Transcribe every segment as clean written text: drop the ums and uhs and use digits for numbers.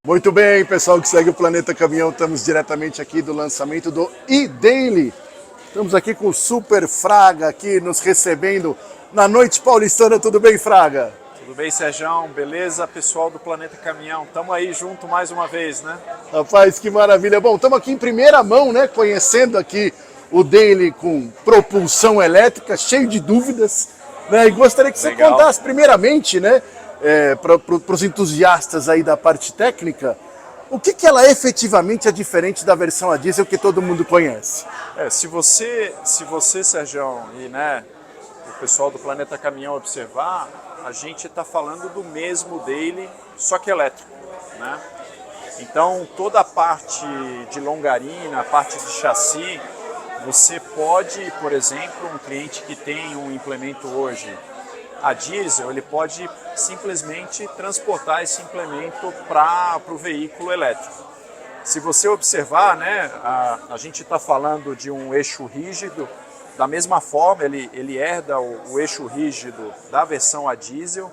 Muito bem, pessoal que segue o Planeta Caminhão, estamos diretamente aqui do lançamento do e-Daily. Estamos aqui com o Super Fraga aqui nos recebendo na noite paulistana. Tudo bem, Fraga? Tudo bem, Serjão? Beleza, pessoal do Planeta Caminhão? Estamos aí junto mais uma vez, né? Rapaz, que maravilha. Bom, estamos aqui em primeira mão, né? Conhecendo aqui o Daily com propulsão elétrica, cheio de dúvidas, né? E gostaria que você contasse primeiramente, né? Para os entusiastas aí da parte técnica, o que ela efetivamente é diferente da versão a diesel que todo mundo conhece? Se você, Serjão, e né, o pessoal do Planeta Caminhão observar, a gente está falando do mesmo Daily, só que elétrico, né? Então toda a parte de longarina, a parte de chassi, você pode, por exemplo, um cliente que tem um implemento hoje a diesel, ele pode simplesmente transportar esse implemento para o veículo elétrico. Se você observar, né, a gente está falando de um eixo rígido, da mesma forma ele herda o eixo rígido da versão a diesel.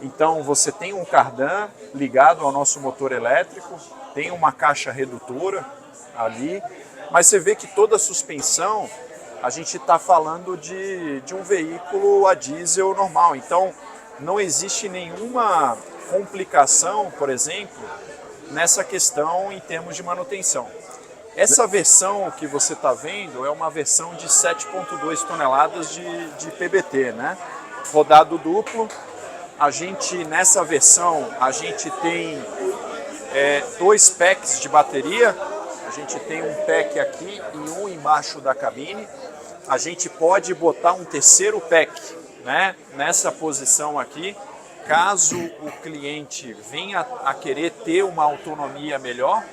Então você tem um cardan ligado ao nosso motor elétrico, tem uma caixa redutora ali, mas você vê que toda a suspensão, a gente está falando de um veículo a diesel normal. Então não existe nenhuma complicação, por exemplo, nessa questão em termos de manutenção. Essa versão que você está vendo é uma versão de 7,2 toneladas de PBT, né? Rodado duplo. Nessa versão, a gente tem dois packs de bateria. A gente tem um pack aqui e um embaixo da cabine. A gente pode botar um terceiro pack, né, nessa posição aqui, caso o cliente venha a querer ter uma autonomia melhor.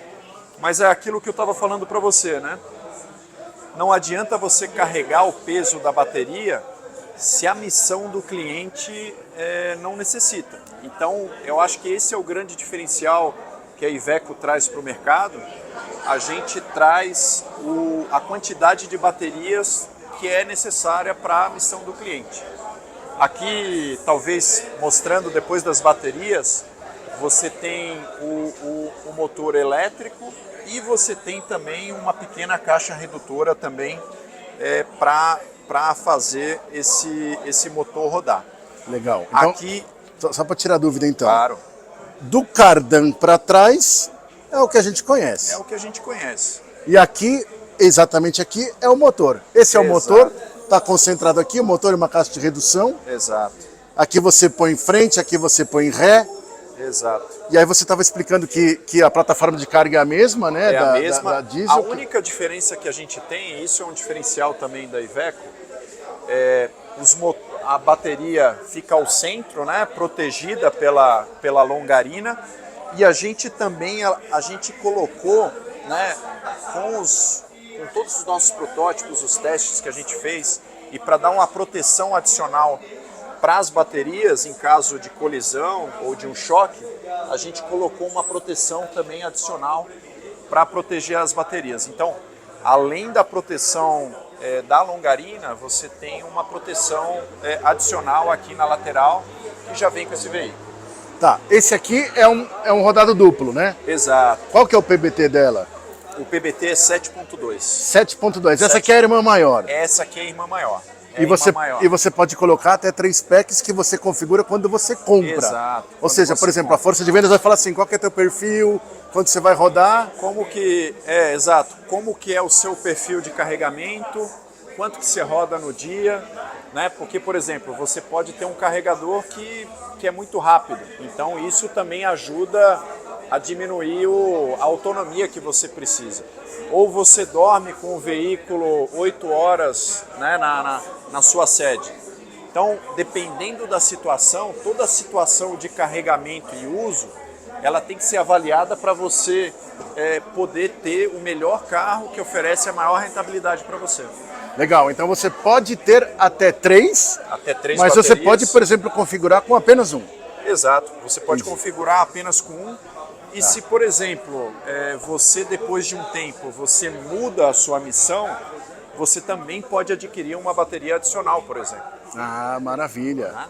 Mas é aquilo que eu estava falando para você, né? Não adianta você carregar o peso da bateria se a missão do cliente não necessita. Então, eu acho que esse é o grande diferencial que a Iveco traz para o mercado. A gente traz a quantidade de baterias que é necessária para a missão do cliente. Aqui, talvez mostrando depois das baterias, você tem o motor elétrico e você tem também uma pequena caixa redutora também para fazer esse motor rodar. Legal. Então, aqui, só para tirar dúvida então. Claro. Do cardan para trás é o que a gente conhece. É o que a gente conhece. E aqui, exatamente aqui, é o motor. Esse é o motor, está concentrado aqui, o motor é uma caixa de redução. Exato. Aqui você põe em frente, aqui você põe em ré. Exato. E aí você estava explicando que a plataforma de carga é a mesma, né? É a mesma. Da diesel. A única diferença que a gente tem, e isso é um diferencial também da Iveco, a bateria fica ao centro, né, protegida pela longarina, e a gente também colocou, né, com todos os nossos protótipos, os testes que a gente fez, e para dar uma proteção adicional para as baterias em caso de colisão ou de um choque, a gente colocou uma proteção também adicional para proteger as baterias. Então, além da proteção da longarina, você tem uma proteção adicional aqui na lateral que já vem com esse veículo. Tá, esse aqui é um rodado duplo, né? Exato. Qual que é o PBT dela? O PBT é 7.2. 7.2. Essa aqui é a irmã maior. Essa aqui é a irmã maior. E você pode colocar até 3 packs que você configura quando você compra. Exato. Ou seja, por exemplo, a força de vendas vai falar assim, qual que é teu perfil, quanto você vai rodar. Exato. Como que é o seu perfil de carregamento, quanto que você roda no dia, né? Porque, por exemplo, você pode ter um carregador que é muito rápido. Então isso também ajuda a diminuir a autonomia que você precisa. Ou você dorme com o veículo 8 horas, né, na sua sede. Então, dependendo da situação, toda a situação de carregamento e uso, ela tem que ser avaliada para você poder ter o melhor carro que oferece a maior rentabilidade para você. Legal, então você pode ter até 3, mas baterias. Você pode, por exemplo, configurar com apenas um. Exato, você pode configurar apenas com um. E se, por exemplo, você depois de um tempo, você muda a sua missão, você também pode adquirir uma bateria adicional, por exemplo. Ah, maravilha. Né?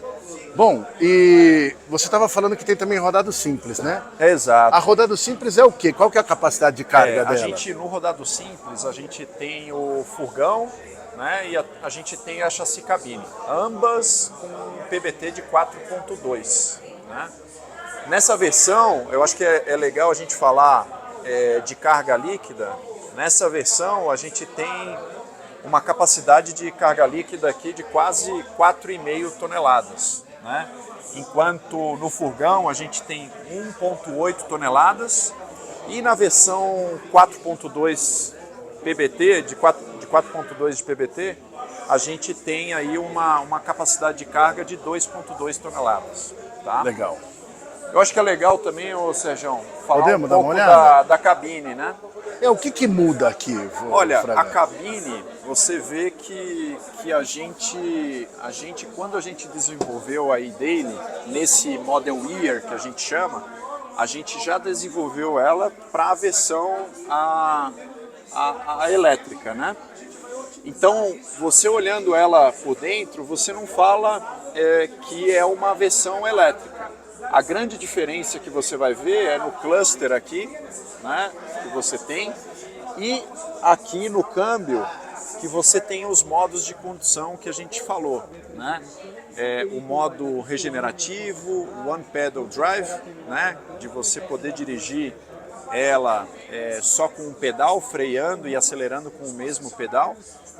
Bom, e você estava falando que tem também rodado simples, né? Exato. A rodado simples é o quê? Qual que é a capacidade de carga dela? A gente, no rodado simples, a gente tem o furgão, né, e a gente tem a chassi cabine, ambas com PBT de 4.2. Né? Nessa versão, eu acho que é legal a gente falar de carga líquida. Nessa versão, a gente tem uma capacidade de carga líquida aqui de quase 4,5 toneladas. Né? Enquanto no furgão a gente tem 1,8 toneladas e na versão 4.2 PBT, de 4.2 de PBT, a gente tem aí uma capacidade de carga de 2,2 toneladas. Tá? Legal. Eu acho que é legal também, ô Sérgio, falar Podemos um dar uma pouco olhada? da cabine, né? O que muda aqui? Olha, Fraga? a cabine, você vê que a gente, quando a gente desenvolveu a e-Daily, nesse Model Year que a gente chama, a gente já desenvolveu ela para a versão a elétrica, né? Então, você olhando ela por dentro, você não fala que é uma versão elétrica. A grande diferença que você vai ver é no cluster aqui, né, que você tem, e aqui no câmbio, que você tem os modos de condução que a gente falou, né? O modo regenerativo, o One Pedal Drive, né, de você poder dirigir ela só com um pedal, freando e acelerando com o mesmo pedal,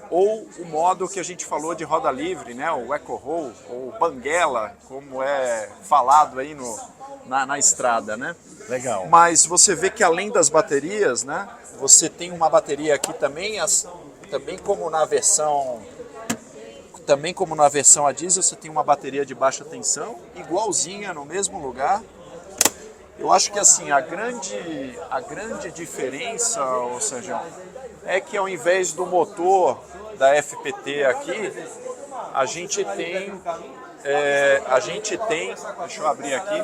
ou o modo que a gente falou de roda livre, né, o Eco Roll, ou Banguela, como é falado aí na estrada, né? Legal. Mas você vê que além das baterias, né, você tem uma bateria aqui também, também como na versão a diesel, você tem uma bateria de baixa tensão, igualzinha no mesmo lugar. Eu acho que assim, a grande diferença, ô Sérgio, é que ao invés do motor da FPT aqui, a gente tem, deixa eu abrir aqui,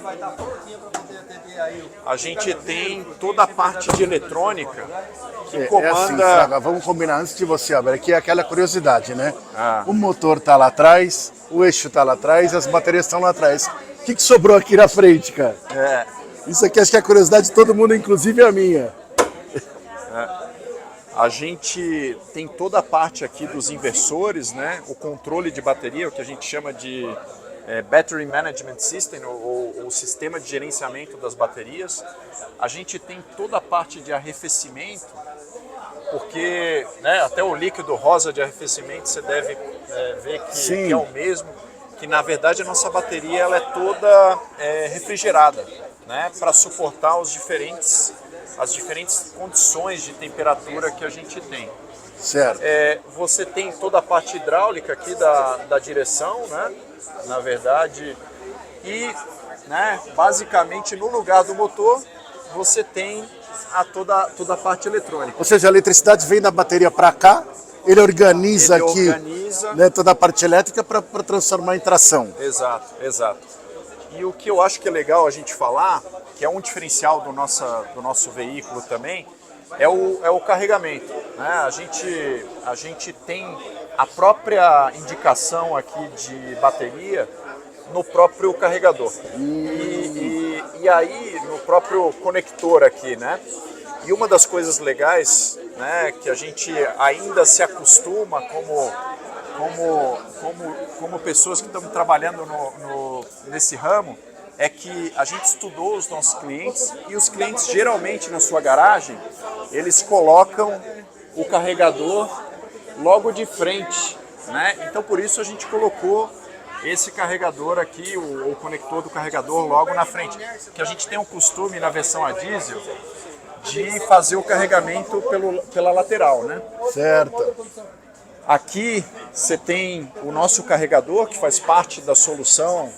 a gente tem toda a parte de eletrônica que comanda... assim, Fraga, vamos combinar antes de você abrir aqui, é aquela curiosidade, né? Ah. O motor está lá atrás, o eixo está lá atrás, as baterias estão lá atrás. O que sobrou aqui na frente, cara? Isso aqui acho que é a curiosidade de todo mundo, inclusive a minha. A gente tem toda a parte aqui dos inversores, né? O controle de bateria, o que a gente chama de Battery Management System, ou sistema de gerenciamento das baterias. A gente tem toda a parte de arrefecimento, porque, né, até o líquido rosa de arrefecimento você deve ver que é o mesmo, que na verdade a nossa bateria ela é toda refrigerada, né, para suportar as diferentes condições de temperatura que a gente tem. Certo. Você tem toda a parte hidráulica aqui da direção, né, na verdade, e, né, basicamente no lugar do motor você tem toda a parte eletrônica. Ou seja, a eletricidade vem da bateria para cá, ele organiza aqui né, toda a parte elétrica para transformar em tração. Exato, exato. E o que eu acho que é legal a gente falar, que é um diferencial do nosso veículo também, é o carregamento. Né? A gente tem a própria indicação aqui de bateria no próprio carregador. E aí, no próprio conector aqui, né? E uma das coisas legais, né, que a gente ainda se acostuma como pessoas que estamos trabalhando nesse ramo, é que a gente estudou os nossos clientes e os clientes geralmente na sua garagem, eles colocam o carregador logo de frente, né? Então por isso a gente colocou esse carregador aqui, o conector do carregador logo na frente, que a gente tem um costume na versão a diesel de fazer o carregamento pela lateral, né? Certo. Aqui você tem o nosso carregador, que faz parte da solução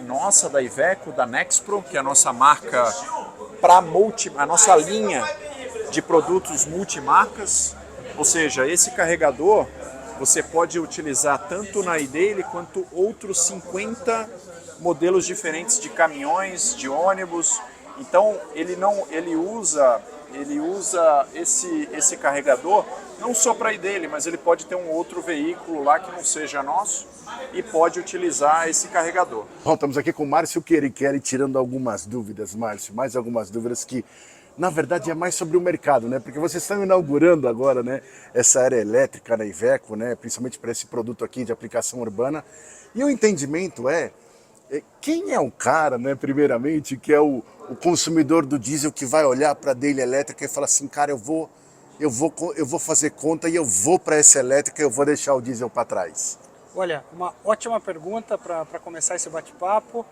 nossa, da Iveco, da Nexpro, que é a nossa marca a nossa linha de produtos multimarcas. Ou seja, esse carregador você pode utilizar tanto na e-Daily quanto outros 50 modelos diferentes de caminhões, de ônibus. Então ele usa esse carregador não só para ir dele, mas ele pode ter um outro veículo lá que não seja nosso e pode utilizar esse carregador. Bom, estamos aqui com o Márcio Querichelli tirando algumas dúvidas, Márcio, mais algumas dúvidas que, na verdade, é mais sobre o mercado, né? Porque vocês estão inaugurando agora, né, essa área elétrica na Iveco, né, principalmente para esse produto aqui de aplicação urbana. E o entendimento quem é o cara, né, primeiramente, que é o consumidor do diesel que vai olhar para a dele elétrica e falar assim, cara, eu vou fazer conta e eu vou para essa elétrica e eu vou deixar o diesel para trás? Olha, uma ótima pergunta para começar esse bate-papo.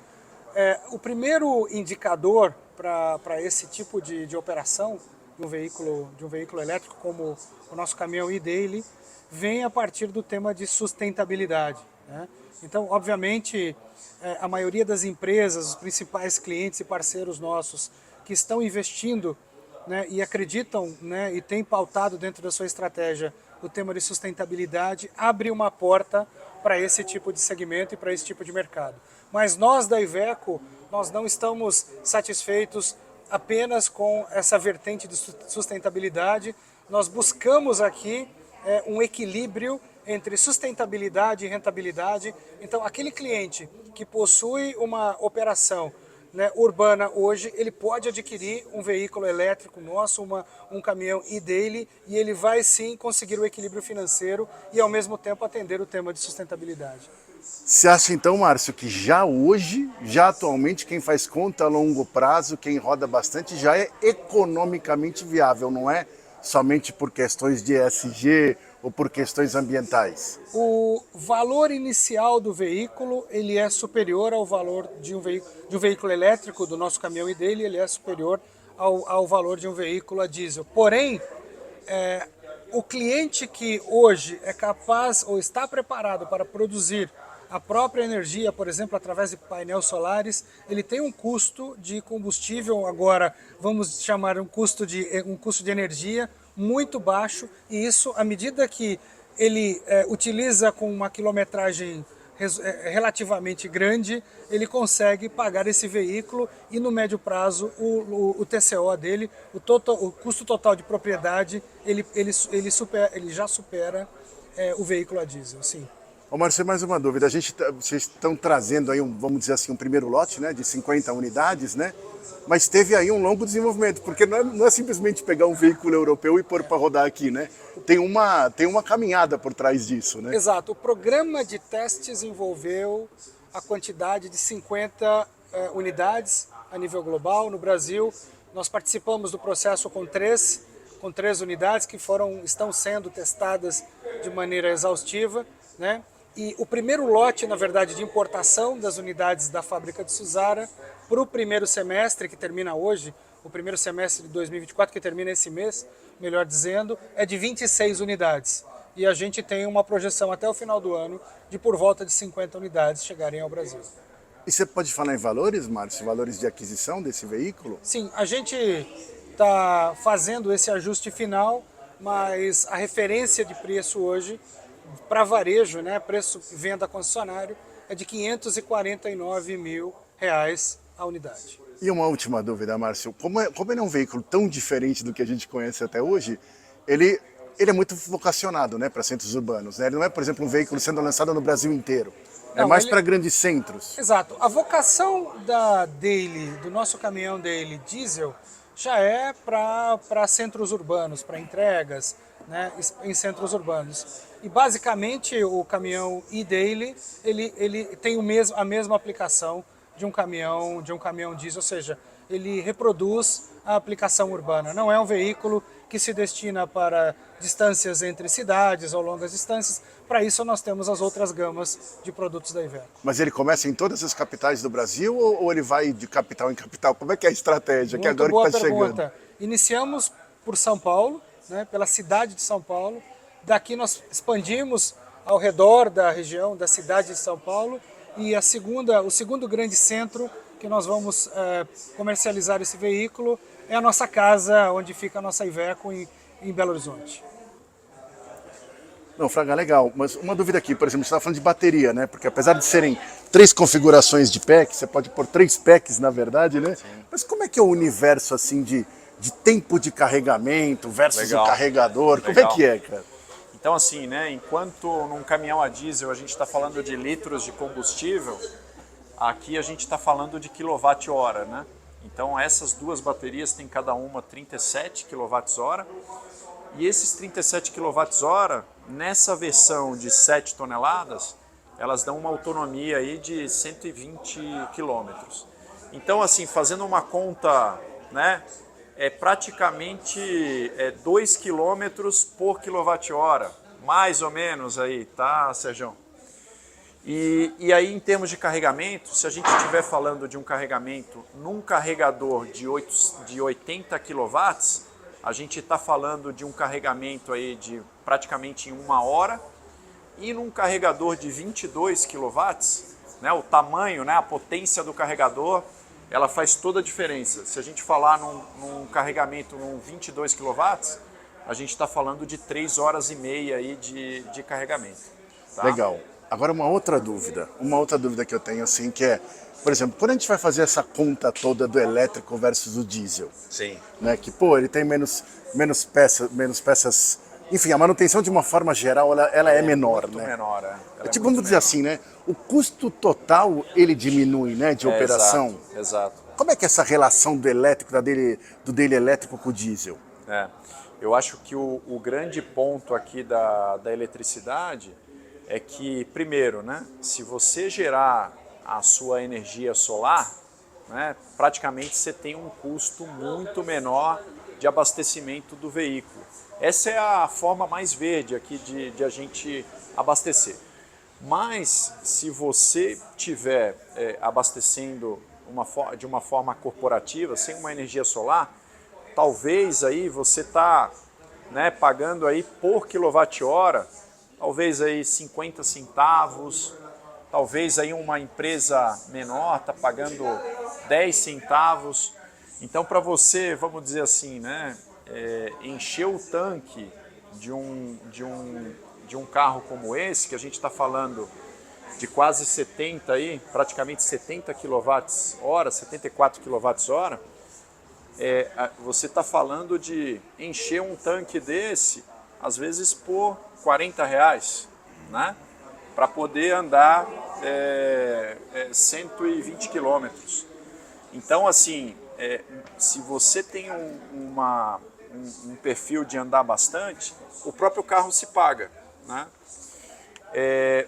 O primeiro indicador para esse tipo de operação de um veículo elétrico como o nosso caminhão e-Daily vem a partir do tema de sustentabilidade, né? Então, obviamente, a maioria das empresas, os principais clientes e parceiros nossos que estão investindo, né, e acreditam, né, e têm pautado dentro da sua estratégia o tema de sustentabilidade, abre uma porta para esse tipo de segmento e para esse tipo de mercado. Mas nós da Iveco, nós não estamos satisfeitos apenas com essa vertente de sustentabilidade, nós buscamos aqui um equilíbrio entre sustentabilidade e rentabilidade. Então, aquele cliente que possui uma operação, né, urbana hoje, ele pode adquirir um veículo elétrico nosso, um caminhão e-Daily, e ele vai sim conseguir o equilíbrio financeiro e ao mesmo tempo atender o tema de sustentabilidade. Você acha então, Márcio, que já hoje, já atualmente, quem faz conta a longo prazo, quem roda bastante, já é economicamente viável, não é somente por questões de ESG ou por questões ambientais? O valor inicial do veículo, ele é superior ao valor de um veículo elétrico, do nosso caminhão e-Daily, ele é superior ao valor de um veículo a diesel. Porém, o cliente que hoje é capaz ou está preparado para produzir a própria energia, por exemplo, através de painéis solares, ele tem um custo de combustível, agora vamos chamar um custo de energia muito baixo, e isso, à medida que ele utiliza com uma quilometragem relativamente grande, ele consegue pagar esse veículo e no médio prazo o TCO dele, o custo total de propriedade, ele já supera o veículo a diesel, sim. Ô Márcio, mais uma dúvida. Vocês estão trazendo aí, vamos dizer assim, um primeiro lote, né, de 50 unidades, né? Mas teve aí um longo desenvolvimento, porque não é simplesmente pegar um veículo europeu e pôr para rodar aqui, né? Tem uma caminhada por trás disso, né? Exato. O programa de testes envolveu a quantidade de 50 unidades a nível global. No Brasil, nós participamos do processo com três unidades que estão sendo testadas de maneira exaustiva, né? E o primeiro lote, na verdade, de importação das unidades da fábrica de Suzara para o primeiro semestre, que termina hoje, o primeiro semestre de 2024, que termina esse mês, melhor dizendo, é de 26 unidades. E a gente tem uma projeção até o final do ano de por volta de 50 unidades chegarem ao Brasil. E você pode falar em valores, Márcio? Valores de aquisição desse veículo? Sim, a gente está fazendo esse ajuste final, mas a referência de preço hoje para varejo, né, preço venda concessionário, é de R$ 549 mil a unidade. E uma última dúvida, Márcio. Como ele é um veículo tão diferente do que a gente conhece até hoje, ele é muito vocacionado, né, para centros urbanos, né? Ele não é, por exemplo, um veículo sendo lançado no Brasil inteiro. É mais para grandes centros. Exato. A vocação do nosso caminhão Daily diesel já é para centros urbanos, para entregas, né, em centros urbanos. E basicamente o caminhão e-Daily ele tem a mesma aplicação de um caminhão diesel, ou seja, ele reproduz a aplicação urbana. Não é um veículo que se destina para distâncias entre cidades ou longas distâncias. Para isso nós temos as outras gamas de produtos da Iveco. Mas ele começa em todas as capitais do Brasil ou ele vai de capital em capital? Como é que é a estratégia? Muito agora boa que está chegando? Iniciamos por São Paulo, né, pela cidade de São Paulo. Daqui nós expandimos ao redor da região da cidade de São Paulo e o segundo grande centro que nós vamos comercializar esse veículo é a nossa casa, onde fica a nossa Iveco em Belo Horizonte. Não, Fraga, legal. Mas uma dúvida aqui, por exemplo, você estava falando de bateria, né? Porque apesar de serem 3 configurações de pack, você pode pôr 3 packs, na verdade, né? Sim. Mas como é que é o universo, assim, de de tempo de carregamento versus Legal. o carregador. Como Legal. é que é, cara? Então assim, né, enquanto num caminhão a diesel a gente está falando de litros de combustível, aqui a gente está falando de quilowatt-hora, né? Então essas duas baterias têm cada uma 37 kWh e esses 37 kWh, nessa versão de 7 toneladas, elas dão uma autonomia aí de 120 quilômetros. Então assim, fazendo uma conta, né, é praticamente 2 km por quilowatt-hora, mais ou menos aí, tá, Sérgio? E aí, em termos de carregamento, se a gente estiver falando de um carregamento num carregador de 80 kW, a gente está falando de um carregamento aí de praticamente em 1 hora, e num carregador de 22 kW, né, o tamanho, né, a potência do carregador, ela faz toda a diferença. Se a gente falar num carregamento num 22 kW, a gente está falando de 3 horas e meia aí de carregamento. Tá? Legal. Agora uma outra dúvida que eu tenho assim, que é, por exemplo, quando a gente vai fazer essa conta toda do elétrico versus o diesel, Sim. né, que pô, ele tem menos peças, enfim, a manutenção de uma forma geral ela é menor, muito né? menor, é. Tipo, vamos dizer assim, né? O custo total ele diminui, né, de operação. Exato. Como é que é essa relação do elétrico, do dele elétrico com o diesel? Eu acho que o grande ponto aqui da eletricidade é que, primeiro, né, se você gerar a sua energia solar, né, praticamente você tem um custo muito menor de abastecimento do veículo. Essa é a forma mais verde aqui de a gente abastecer. Mas, se você estiver abastecendo de uma forma corporativa, sem uma energia solar, talvez aí você está, né, pagando aí por quilowatt-hora, talvez aí 50 centavos, talvez aí uma empresa menor está pagando 10 centavos. Então, para você, vamos dizer assim, né, encher o tanque de um carro como esse, que a gente está falando de quase 70 aí, praticamente 70 kWh, 74 kWh, você está falando de encher um tanque desse, às vezes por R$40, né? Para poder andar 120 quilômetros. Então, assim, se você tem um perfil de andar bastante, o próprio carro se paga, né?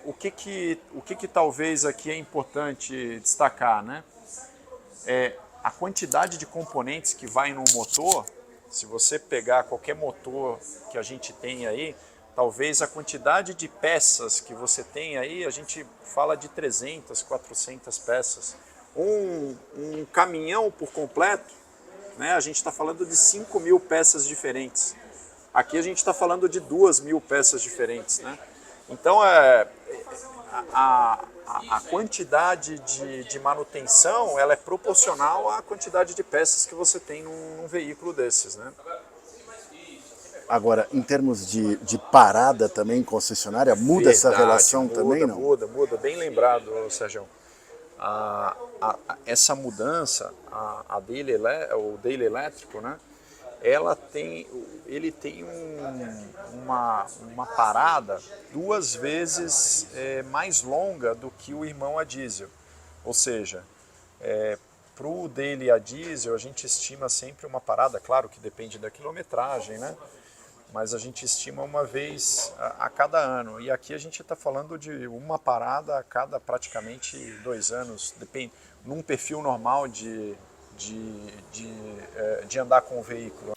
O que talvez aqui é importante destacar, né? A quantidade de componentes que vai no motor, se você pegar qualquer motor que a gente tem aí, talvez a quantidade de peças que você tem aí, a gente fala de 300, 400 peças. Um caminhão por completo, né, a gente está falando de 5.000 peças diferentes. Aqui a gente está falando de 2.000 peças diferentes, né? Então, a quantidade de manutenção ela é proporcional à quantidade de peças que você tem num veículo desses, né? Agora, em termos de parada também, concessionária, muda essa relação também, não? Muda. Bem lembrado, Sérgio. Essa mudança, o Daily elétrico, né? Ele tem uma parada 2 vezes mais longa do que o irmão a diesel. Ou seja, para o Daily a diesel a gente estima sempre uma parada, claro que depende da quilometragem, né? Mas a gente estima uma vez a cada ano. E aqui a gente está falando de uma parada a cada praticamente 2 anos, depende, num perfil normal de andar com o veículo.